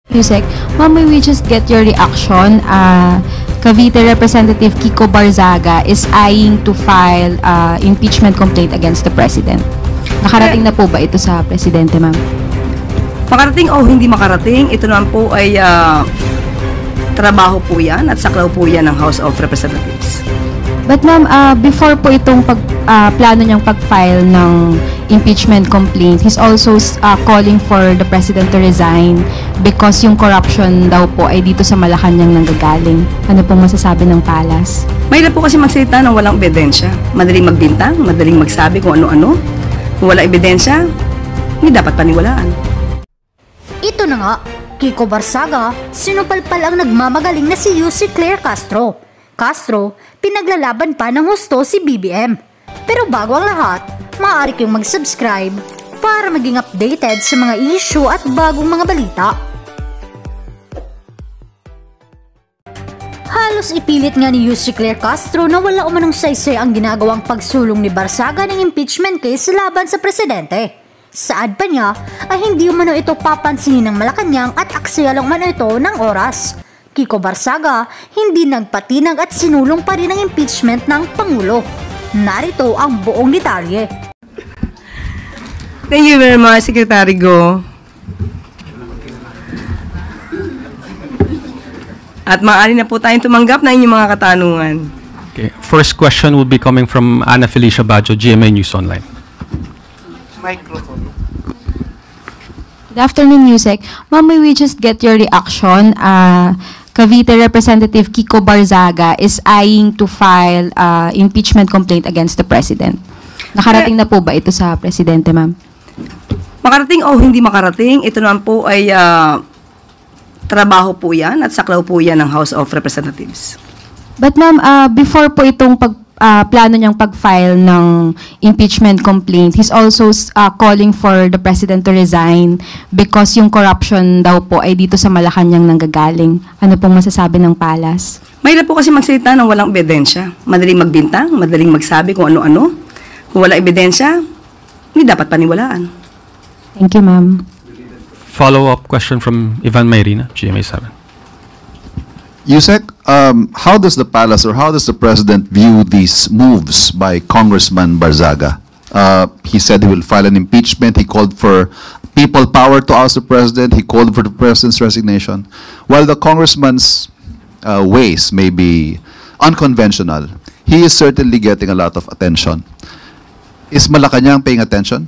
Yusek, ma'am, may we just get your reaction? Cavite Representative Kiko Barzaga is eyeing to file impeachment complaint against the President. Nakarating na po ba ito sa Presidente, ma'am? Makarating o hindi makarating, ito naman po ay trabaho po yan at saklaw po yan ng House of Representatives. But ma'am, before po itong plano niyang pag-file ng impeachment complaint, he's also calling for the President to resign because yung corruption daw po ay dito sa Malacanang nanggagaling. Ano pong masasabi ng palas? Mahirap po kasi magsalita ng walang ebidensya. Madaling magbintang, madaling magsabi kung ano-ano. Kung walang ebidensya, hindi dapat paniwalaan. Ito na nga, Kiko Barzaga, sinupalpal ang nagmamagaling na si Yusek Claire Castro. Castro, pinaglalaban pa ng husto si BBM. Pero bago ang lahat, maaari kayong mag-subscribe para maging updated sa mga issue at bagong mga balita. Halos ipilit nga ni Yusek Claire Castro na wala umanong saysay ang ginagawang pagsulong ni Barzaga ng impeachment case laban sa presidente. Saad pa niya ay hindi umano ito papansinin ng Malacanang at aksaya lang umano ito ng oras. Kiko Barzaga hindi nagpatinag at sinulong pa rin ang impeachment ng Pangulo. Narito ang buong detalye. Thank you very much, Secretary Go. At maaari na po tayong tumanggap ng inyong mga katanungan. Okay. First question will be coming from Ana Felicia Bajo, GMA News Online. Microphone. Good afternoon, Yusek. Ma'am, may we just get your reaction? Cavite Representative Kiko Barzaga is eyeing to file impeachment complaint against the President. Nakarating na po ba ito sa Presidente, ma'am? Makarating o hindi makarating, ito naman po ay trabaho po yan at saklaw po yan ng House of Representatives. But ma'am, before po itong plano niyang pag-file ng impeachment complaint, he's also calling for the President to resign because yung corruption daw po ay dito sa Malacanang nanggagaling. Ano pong masasabi ng palas? Mahirap po kasi magsalita ng walang ebidensya. Madaling magbintang, madaling magsabi kung ano-ano. Kung walang ebidensya, hindi dapat paniwalaan. Thank you, ma'am. Follow-up question from Ivan Mayrina, GMA 7. Yusek, how does the palace or how does the president view these moves by Congressman Barzaga? He said he will file an impeachment. He called for people power to oust the president. He called for the president's resignation. While the congressman's ways may be unconventional, he is certainly getting a lot of attention. Is Malacanang paying attention?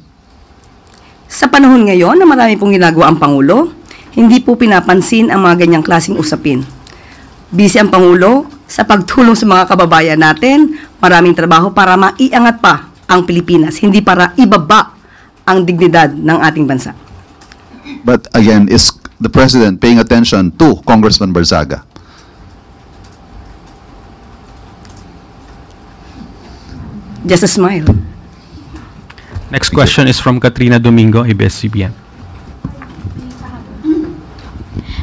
Sa panahon ngayon na marami pong ginagawa ang Pangulo, hindi po pinapansin ang mga ganyang klaseng usapin. Busy ang Pangulo sa pagtulong sa mga kababayan natin, maraming trabaho para maiangat pa ang Pilipinas, hindi para ibaba ang dignidad ng ating bansa. But again, is the president paying attention to Congressman Barzaga? Just a smile. Next question is from Katrina Domingo, ABS-CBN.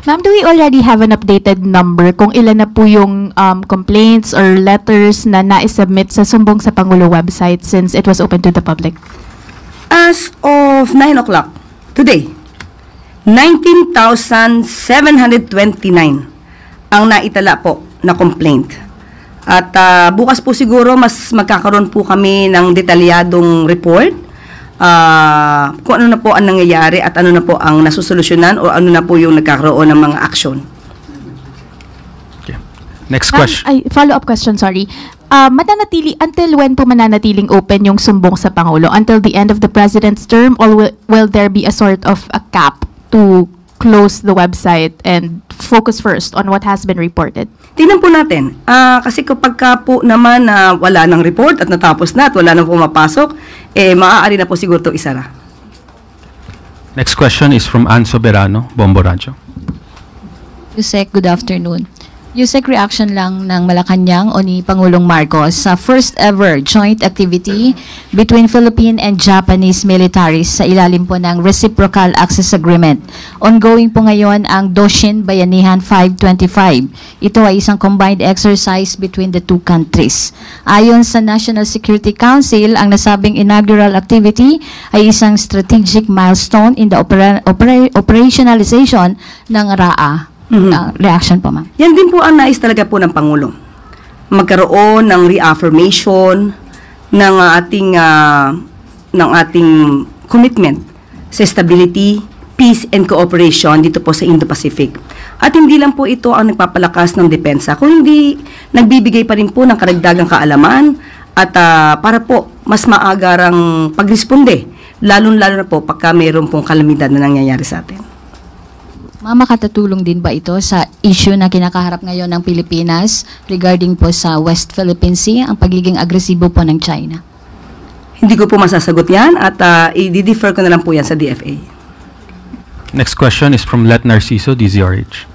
Ma'am, do we already have an updated number kung ilan na po yung complaints or letters na na-submit sa Sumbong sa Pangulo website since it was open to the public? As of 9 o'clock today, 19,729 ang naitala po na complaint. At bukas po siguro mas magkakaroon po kami ng detalyadong report kung ano na po ang nangyayari at ano na po ang nasusolusyonan o ano na po yung nagkakaroon ng mga aksyon. Okay. Next question. Follow-up question, sorry. Mananatili, until when po mananatiling open yung Sumbong sa Pangulo? Until the end of the President's term, or will there be a sort of a cap to close the website and focus first on what has been reported? Tingnan po natin. Kasi kapag po naman na wala ng report at natapos na at wala nang pumapasok, maaari na po siguro ito isara. Next question is from Ann Soberano, Bombo Radyo. Yusek, good afternoon. Yusek, reaction lang ng Malacanang o ni Pangulong Marcos sa first ever joint activity between Philippine and Japanese militaries sa ilalim po ng Reciprocal Access Agreement. Ongoing po ngayon ang Doshin Bayanihan 525. Ito ay isang combined exercise between the two countries. Ayon sa National Security Council, ang nasabing inaugural activity ay isang strategic milestone in the operationalization ng RAA. Reaction po, ma'am. Yan din po ang nais talaga po ng Pangulo. Magkaroon ng reaffirmation ng ating commitment sa stability, peace and cooperation dito po sa Indo-Pacific. At hindi lang po ito ang nagpapalakas ng depensa, kundi nagbibigay pa rin po ng karagdagang kaalaman at para po mas maagarang pagresponde, lalo-lalo na po pagka mayroon pong kalamidad na nangyayari sa atin. Ma'am, makatatulong din ba ito sa issue na kinakaharap ngayon ng Pilipinas regarding po sa West Philippine Sea, ang pagiging agresibo po ng China? Hindi ko po masasagot yan at i-defer ko na lang po yan sa DFA. Next question is from Let Narciso, DZRH.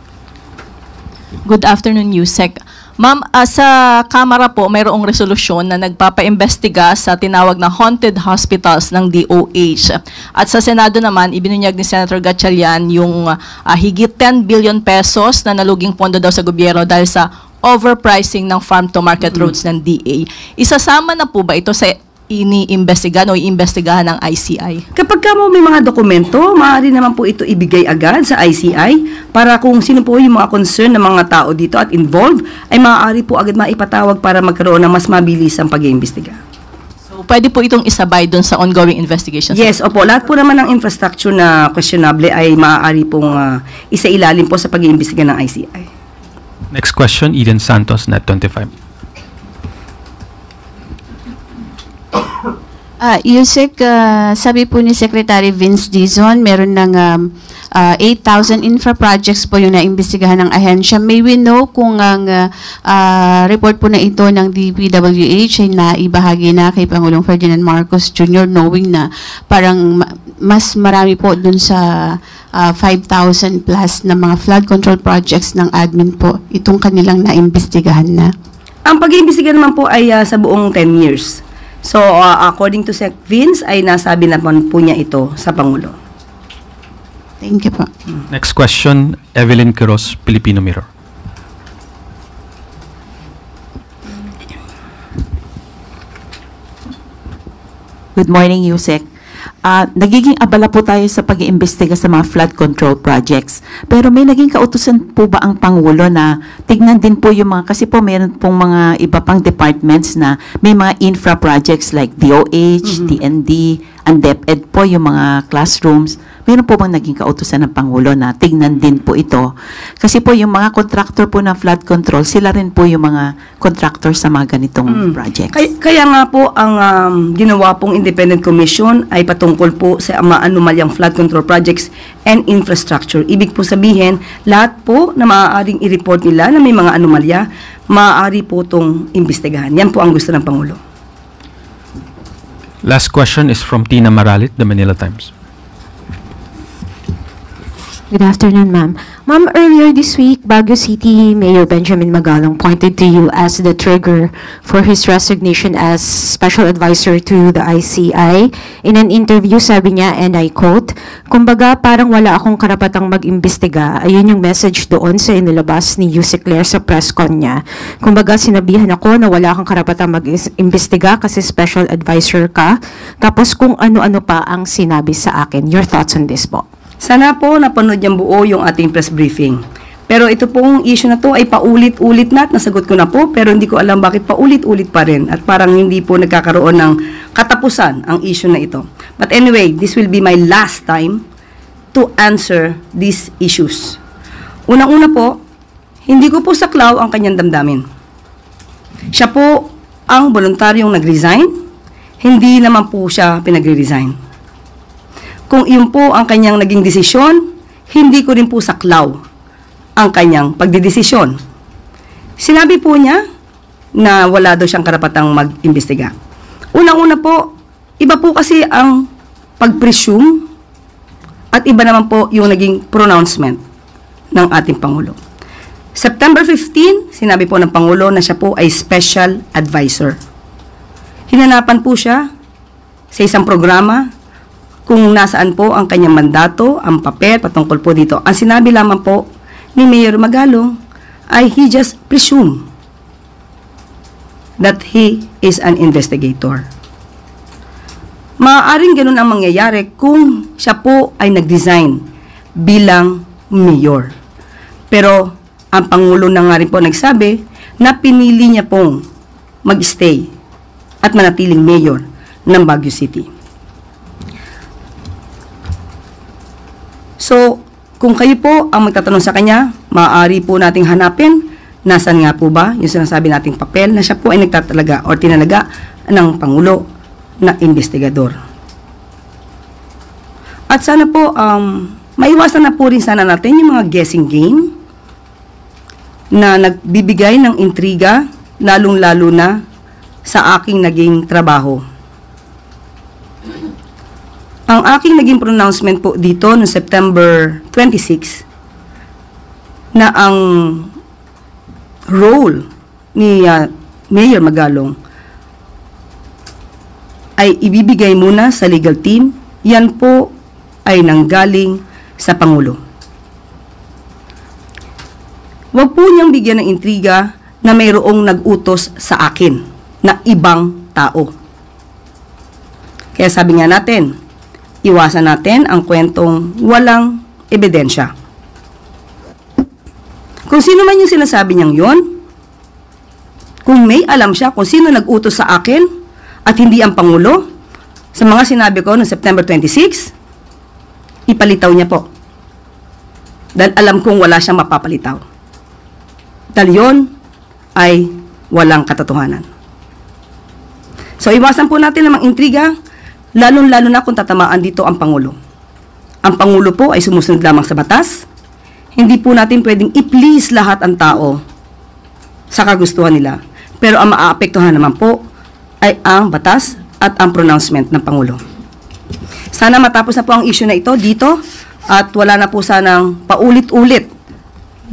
Good afternoon, Yusek. Ma'am, sa Kamara po, mayroong resolusyon na nagpapaimbestiga sa tinawag na haunted hospitals ng DOH. At sa Senado naman, ibinunyag ni Senator Gatchalian yung higit 10 billion pesos na naluging pondo daw sa gobyerno dahil sa overpricing ng farm-to-market roads ng DA. Isasama na po ba ito sa iniimbestigahan o iimbestigahan ng ICI? Kapag ka mo may mga dokumento, maaari naman po ito ibigay agad sa ICI para kung sino po yung mga concern ng mga tao dito at involved, ay maaari po agad maipatawag para magkaroon ng mas mabilisang pag-iimbestiga. So, pwede po itong isabay doon sa ongoing investigations? Yes, opo. Lahat po naman ng infrastructure na questionable ay maaari pong isailalim po sa pag-iimbestiga ng ICI. Next question, Eden Santos, Net 25. Yusek, sabi po ni Secretary Vince Dizon, meron ng 8,000 infra projects po yung naimbestigahan ng ahensya. May we know kung ang report po na ito ng DPWH ay naibahagi na kay Pangulong Ferdinand Marcos Jr. knowing na parang mas marami po dun sa 5,000 plus na mga flood control projects ng admin po itong kanilang naimbestigahan na? Ang pag-iimbestiga naman po ay sa buong 10 years. So, according to Sec Vince, ay nasabi naman po niya ito sa Pangulo. Thank you po. Next question, Evelyn Quiroz, Filipino Mirror. Good morning, Yusek. Nagiging abala po tayo sa pag-iimbestiga sa mga flood control projects. Pero may naging kautusan po ba ang Pangulo na tignan din po yung mga, kasi po meron pong mga iba pang departments na may mga infra projects like DOH, TND, and DepEd po yung mga classrooms. Meron po bang naging kautusan ng Pangulo na tignan din po ito? Kasi po yung mga contractor po ng flood control, sila rin po yung mga contractor sa mga ganitong projects. Kaya nga po ang ginawa pong Independent Commission ay patungkol po sa mga anomalyang flood control projects and infrastructure. Ibig po sabihin, lahat po na maaaring i-report nila na may mga anomalya, maaari po itong imbestigahan. Yan po ang gusto ng Pangulo. Last question is from Tina Maralit, The Manila Times. Good afternoon, ma'am. Ma'am, earlier this week, Baguio City Mayor Benjamin Magalong pointed to you as the trigger for his resignation as Special Advisor to the ICI. In an interview, sabi niya, and I quote, "Kumbaga, parang wala akong karapatang mag-imbestiga." Ayun yung message doon sa inilabas ni Yusek Claire sa press con niya. Kumbaga, sinabihan ako na wala akong karapatang mag-imbestiga kasi Special Advisor ka. Tapos kung ano-ano pa ang sinabi sa akin. Your thoughts on this po? Sana po napanood niyang buo yung ating press briefing. Pero ito pong issue na to ay paulit-ulit na at nasagot ko na po, pero hindi ko alam bakit paulit-ulit pa rin at parang hindi po nagkakaroon ng katapusan ang issue na ito. But anyway, this will be my last time to answer these issues. Unang-una po, hindi ko po saklaw ang kanyang damdamin. Siya po ang voluntaryong nag-resign, hindi naman po siya pinagre-resign. Kung iyon po ang kanyang naging desisyon, hindi ko rin po saklaw ang kanyang pagdidesisyon. Sinabi po niya na wala daw siyang karapatang mag-imbestiga. Unang-una po, iba po kasi ang pag-presume at iba naman po yung naging pronouncement ng ating Pangulo. September 15, sinabi po ng Pangulo na siya po ay special advisor. Hinanapan po siya sa isang programa kung nasaan po ang kanyang mandato, ang papel patungkol po dito. Ang sinabi lamang po ni Mayor Magalong ay he just presumed that he is an investigator. Maaaring ganun ang mangyayari kung siya po ay nag-design bilang mayor. Pero ang Pangulo na nga rin po nagsabi na pinili niya pong mag-stay at manatiling mayor ng Baguio City. So, kung kayo po ang magtatanong sa kanya, maaari po nating hanapin nasan nga po ba yung sinasabi nating papel na siya po ay nagtatalaga o tinalaga ng Pangulo na investigador. At sana po, maiwasan na po rin sana natin yung mga guessing game na nagbibigay ng intriga, lalong-lalo na sa aking naging trabaho. Ang aking naging pronouncement po dito noong September 26 na ang role ni Mayor Magalong ay ibibigay muna sa legal team, yan po ay nanggaling sa Pangulo. Huwag po niyang bigyan ng intriga na mayroong nag-utos sa akin na ibang tao. Kaya sabi nga natin, iwasan natin ang kwentong walang ebidensya. Kung sino man yung sinasabi niyang yon, kung may alam siya kung sino nag-utos sa akin at hindi ang Pangulo, sa mga sinabi ko noong September 26, ipalitaw niya po. Dahil alam kong wala siyang mapapalitaw. Dahil yun ay walang katotohanan. So, iwasan po natin ng mga intriga, lalong-lalo na kung tatamaan dito ang Pangulo. Ang Pangulo po ay sumusunod lamang sa batas. Hindi po natin pwedeng i-please lahat ang tao sa kagustuhan nila. Pero ang maaapektuhan naman po ay ang batas at ang pronouncement ng Pangulo. Sana matapos na po ang issue na ito dito at wala na po sanang paulit-ulit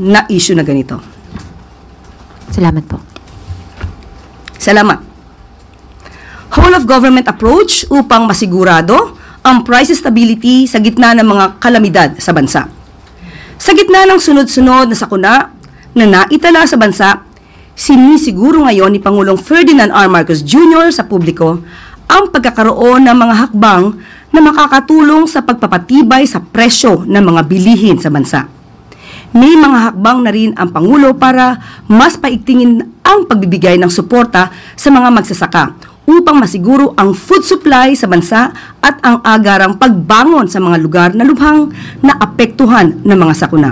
na issue na ganito. Salamat po. Salamat. Whole of government approach upang masigurado ang price stability sa gitna ng mga kalamidad sa bansa. Sa gitna ng sunod-sunod na sakuna na naitala sa bansa, sinisiguro ngayon ni Pangulong Ferdinand R. Marcos Jr. sa publiko ang pagkakaroon ng mga hakbang na makakatulong sa pagpapatibay sa presyo ng mga bilihin sa bansa. May mga hakbang na rin ang Pangulo para mas paigtingin ang pagbibigay ng suporta sa mga magsasaka upang masiguro ang food supply sa bansa at ang agarang pagbangon sa mga lugar na lubhang naapektuhan ng mga sakuna.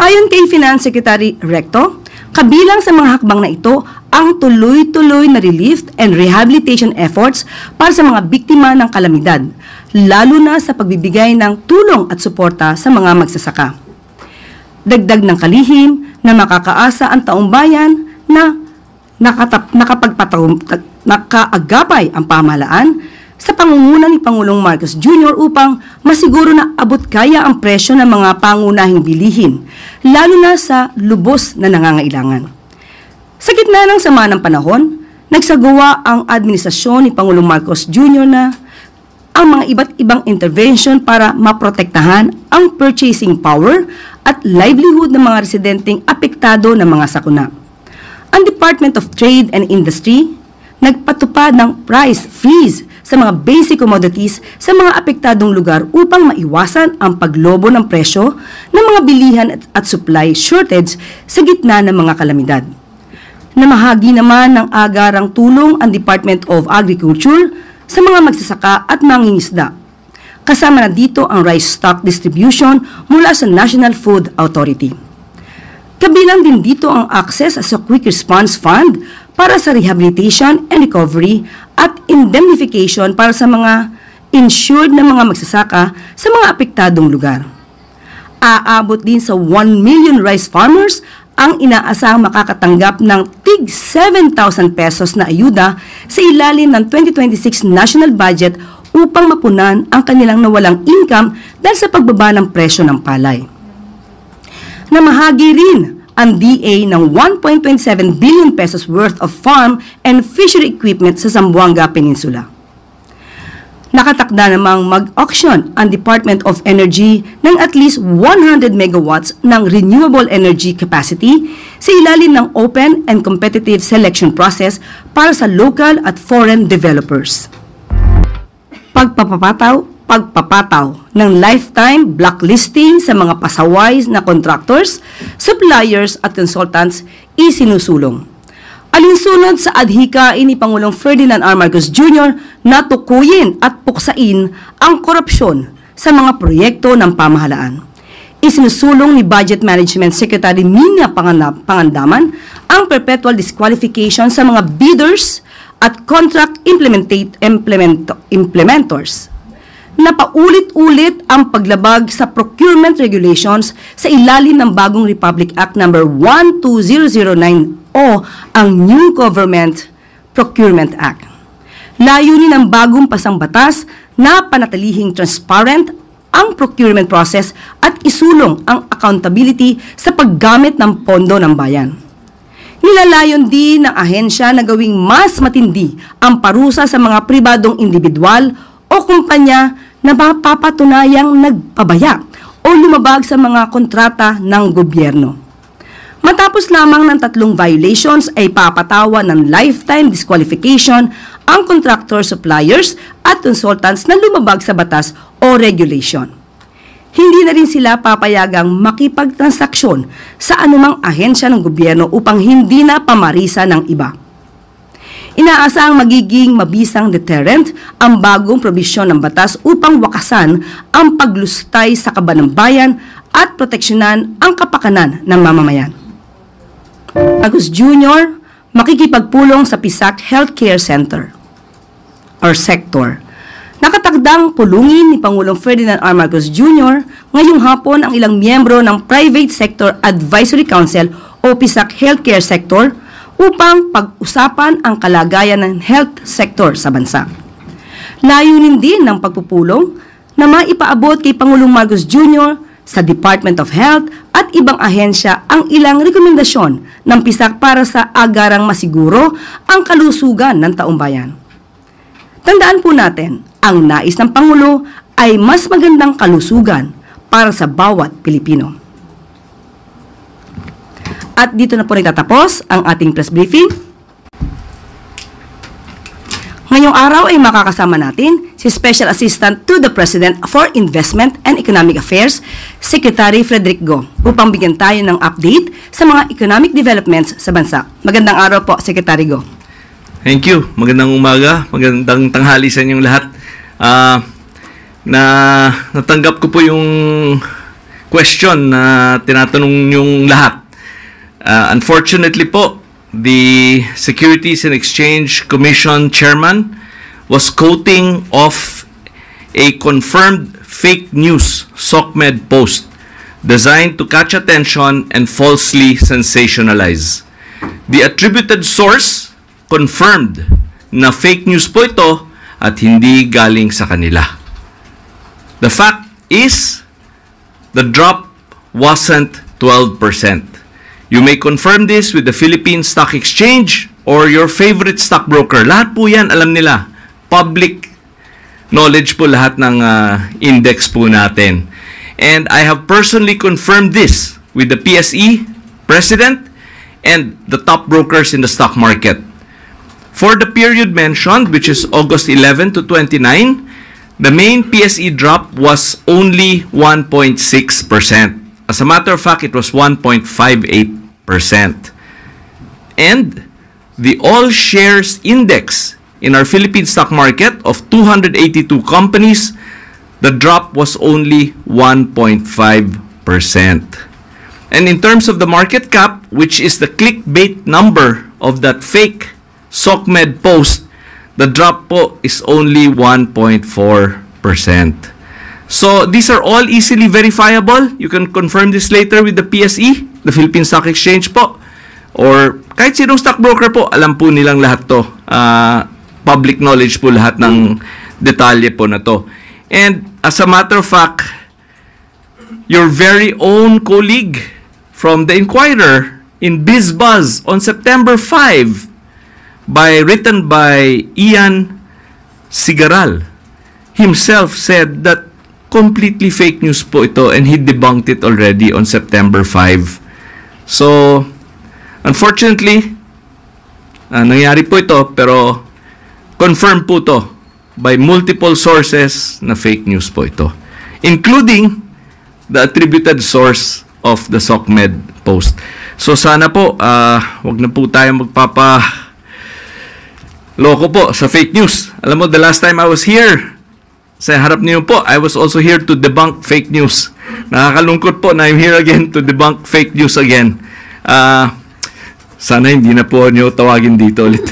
Ayon kay Finance Secretary Recto, kabilang sa mga hakbang na ito ang tuloy-tuloy na relief and rehabilitation efforts para sa mga biktima ng kalamidad, lalo na sa pagbibigay ng tulong at suporta sa mga magsasaka. Dagdag ng kalihim na makakaasa ang taong bayan na nakaagapay ang pamahalaan sa pangunguna ni Pangulong Marcos Jr. upang masiguro na abot kaya ang presyo ng mga pangunahing bilihin, lalo na sa lubos na nangangailangan. Sa gitna ng sama ng panahon, nagsagawa ang administrasyon ni Pangulong Marcos Jr. na ang mga iba't ibang intervention para maprotektahan ang purchasing power at livelihood ng mga residenteng apektado ng mga sakuna. Ang Department of Trade and Industry nagpatupad ng price freeze sa mga basic commodities sa mga apektadong lugar upang maiwasan ang paglobo ng presyo ng mga bilihan at supply shortage sa gitna ng mga kalamidad. Namahagi naman ng agarang tulong ang Department of Agriculture sa mga magsasaka at mangingisda. Kasama na dito ang rice stock distribution mula sa National Food Authority. Kabilang din dito ang access sa Quick Response Fund para sa rehabilitation and recovery at indemnification para sa mga insured na mga magsasaka sa mga apektadong lugar. Aabot din sa 1 million rice farmers ang inaasahang makakatanggap ng tig 7,000 pesos na ayuda sa ilalim ng 2026 national budget upang mapunan ang kanilang nawalang income dahil sa pagbaba ng presyo ng palay. Namahagi rin ang DA ng 1.27 billion pesos worth of farm and fishery equipment sa Zamboanga Peninsula. Nakatakda namang mag-auction ang Department of Energy ng at least 100 megawatts ng renewable energy capacity sa ilalim ng open and competitive selection process para sa local at foreign developers. Pagpapataw ng lifetime blacklisting sa mga pasaway na contractors, suppliers at consultants isinusulong. Alinsunod sa adhikain ni Pangulong Ferdinand R. Marcos Jr. na tukuyin at puksain ang korupsyon sa mga proyekto ng pamahalaan. Isinusulong ni Budget Management Secretary Mina Pangandaman ang perpetual disqualification sa mga bidders at contract implementors na paulit-ulit ang paglabag sa procurement regulations sa ilalim ng bagong Republic Act No. 12009 o ang New Government Procurement Act. Layunin ng bagong pasang batas na panatilihing transparent ang procurement process at isulong ang accountability sa paggamit ng pondo ng bayan. Nilalayon din ng ahensya na gawing mas matindi ang parusa sa mga pribadong individual o kumpanya na mapapatunayang nagpabaya o lumabag sa mga kontrata ng gobyerno. Matapos lamang ng 3 violations ay papatawa ng lifetime disqualification ang contractor, suppliers at consultants na lumabag sa batas o regulation. Hindi na rin sila papayagang makipagtransaksyon sa anumang ahensya ng gobyerno upang hindi na pamarisa ng iba. Inaasahang magiging mabisang deterrent ang bagong probisyon ng batas upang wakasan ang paglustay sa kaban ng bayan at proteksyonan ang kapakanan ng mamamayan. Marcos Jr. makikipagpulong sa PISAC Healthcare Center or Sector. Nakatakdang pulungin ni Pangulong Ferdinand R. Marcos Jr. ngayong hapon ang ilang miyembro ng Private Sector Advisory Council o PISAC Healthcare Sector upang pag-usapan ang kalagayan ng health sector sa bansa. Layunin din ng pagpupulong na maipaabot kay Pangulong Marcos Jr. sa Department of Health at ibang ahensya ang ilang rekomendasyon ng PISAC para sa agarang masiguro ang kalusugan ng taumbayan. Tandaan po natin, ang nais ng Pangulo ay mas magandang kalusugan para sa bawat Pilipino. At dito na po nagtatapos ang ating press briefing. Ngayong araw ay makakasama natin si Special Assistant to the President for Investment and Economic Affairs, Secretary Frederick Go, upang bigyan tayo ng update sa mga economic developments sa bansa. Magandang araw po, Secretary Go. Thank you. Magandang umaga, magandang tanghali sa inyong lahat. Natanggap ko po yung question na tinatanong yung lahat. Unfortunately po, the Securities and Exchange Commission chairman was quoting off a confirmed fake news SOCMED post designed to catch attention and falsely sensationalize. The attributed source confirmed na fake news po ito at hindi galing sa kanila. The fact is, the drop wasn't 12%. You may confirm this with the Philippine Stock Exchange or your favorite stockbroker. Lahat po yan, alam nila. Public knowledge po lahat ng index po natin. And I have personally confirmed this with the PSE president and the top brokers in the stock market. For the period mentioned, which is August 11 to 29, the main PSE drop was only 1.6%. As a matter of fact, it was 1.58%. And the all shares index in our Philippine stock market of 282 companies, the drop was only 1.5%. And in terms of the market cap, which is the clickbait number of that fake SOCMED post, the drop po is only 1.4%. So these are all easily verifiable. You can confirm this later with the PSE, the Philippine Stock Exchange po. Or kahit sinong stockbroker po, alam po nilang lahat to. Public knowledge po lahat ng detalye po na to. And as a matter of fact, your very own colleague from the Inquirer in BizBuzz on September 5 written by Ian Sigaral himself said that completely fake news po ito and he debunked it already on September 5. So, unfortunately, nangyari po ito pero confirmed po ito by multiple sources na fake news po ito, including the attributed source of the SOCMED post. So sana po, wag na po tayo loko po sa fake news. Alam mo, the last time I was here, sa harap niyo po, I was also here to debunk fake news. Nakakalungkot po na I'm here again to debunk fake news again. Sana hindi na po niyo tawagin dito ulit.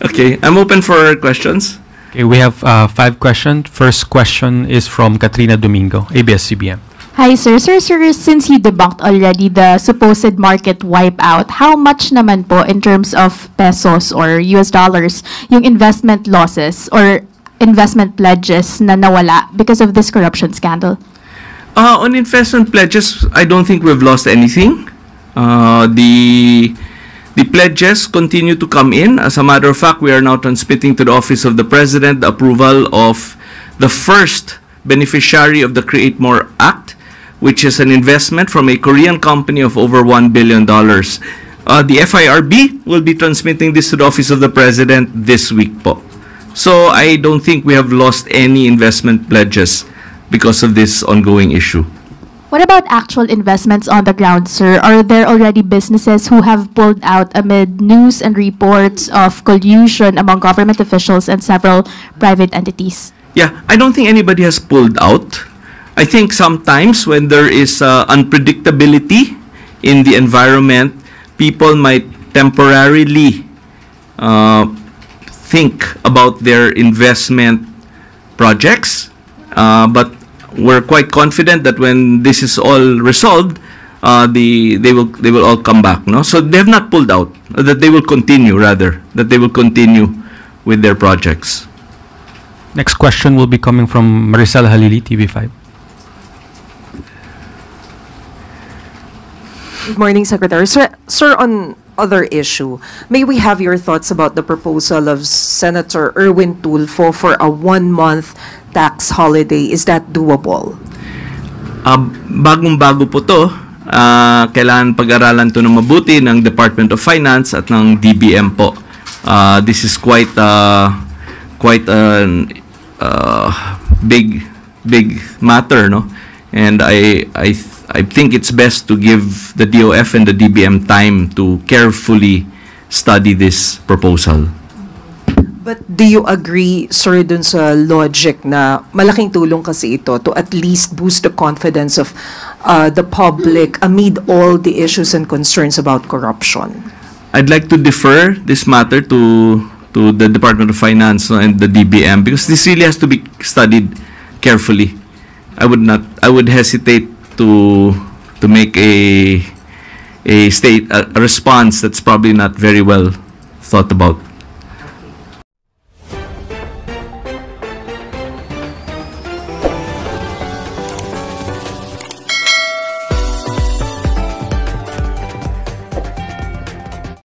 Okay, I'm open for questions. Okay, we have 5 questions. First question is from Katrina Domingo, ABS-CBN. Hi, sir. Sir, since you debunked already the supposed market wipeout, how much naman po in terms of pesos or US dollars yung investment losses or investment pledges na nawala because of this corruption scandal? On investment pledges, I don't think we've lost anything. The pledges continue to come in. As a matter of fact, we are now transmitting to the Office of the President the approval of the first beneficiary of the Create More Act, which is an investment from a Korean company of over $1 billion. The FIRB will be transmitting this to the Office of the President this week po. So I don't think we have lost any investment pledges because of this ongoing issue. What about actual investments on the ground, sir? Are there already businesses who have pulled out amid news and reports of collusion among government officials and several private entities? Yeah, I don't think anybody has pulled out. I think sometimes when there is unpredictability in the environment, people might temporarily think about their investment projects, but we're quite confident that when this is all resolved, they will all come back. No, so they have not pulled out. That they will continue, rather, that they will continue with their projects. Next question will be coming from Maricel Halili, TV5. Good morning, Secretary. Sir, on other issue, may we have your thoughts about the proposal of Senator Erwin Tulfo for a 1-month tax holiday? Is that doable? Bagong-bago po to. Kailangan pag-aralan to ng mabuti ng Department of Finance at ng DBM po. This is quite a big matter, no? And I think it's best to give the DOF and the DBM time to carefully study this proposal. But do you agree, sir, dun sa logic na malaking tulong kasi ito to at least boost the confidence of the public amid all the issues and concerns about corruption? I'd like to defer this matter to the Department of Finance and the DBM because this really has to be studied carefully. I would hesitate to make a response that's probably not very well thought about.